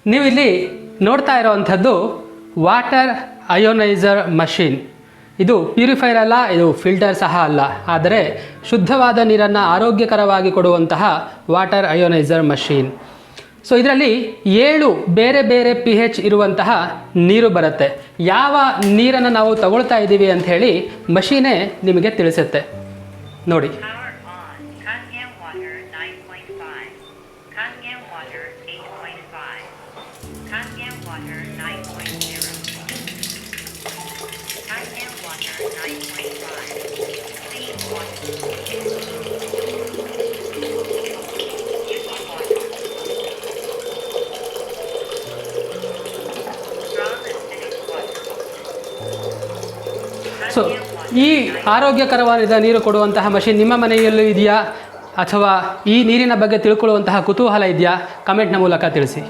ನೀವು ಇಲ್ಲಿ ನೋಡ್ತಾ ಇರೋವಂಥದ್ದು ವಾಟರ್ ಅಯೋನೈಸರ್ ಮಷೀನ್. ಇದು ಪ್ಯೂರಿಫೈರ್ ಅಲ್ಲ, ಇದು ಫಿಲ್ಟರ್ ಸಹ ಅಲ್ಲ, ಆದರೆ ಶುದ್ಧವಾದ ನೀರನ್ನು ಆರೋಗ್ಯಕರವಾಗಿ ಕೊಡುವಂತಹ ವಾಟರ್ ಅಯೋನೈಸರ್ ಮಷೀನ್. ಸೊ ಇದರಲ್ಲಿ 7 ಬೇರೆ ಬೇರೆ pH ಇರುವಂತಹ ನೀರು ಬರುತ್ತೆ. ಯಾವ ನೀರನ್ನು ನಾವು ತಗೊಳ್ತಾ ಇದ್ದೀವಿ ಅಂತ ಹೇಳಿ ಮಷೀನೇ ನಿಮಗೆ ತಿಳಿಸುತ್ತೆ. ನೋಡಿ, ಸೊ ಈ ಆರೋಗ್ಯಕರವಾದ ನೀರು ಕೊಡುವಂತಹ ಮಷೀನ್ ನಿಮ್ಮ ಮನೆಯಲ್ಲೂ ಇದೆಯಾ ಅಥವಾ ಈ ನೀರಿನ ಬಗ್ಗೆ ತಿಳ್ಕೊಳ್ಳುವಂತಹ ಕುತೂಹಲ ಇದೆಯಾ? ಕಮೆಂಟ್ನ ಮೂಲಕ ತಿಳಿಸಿ.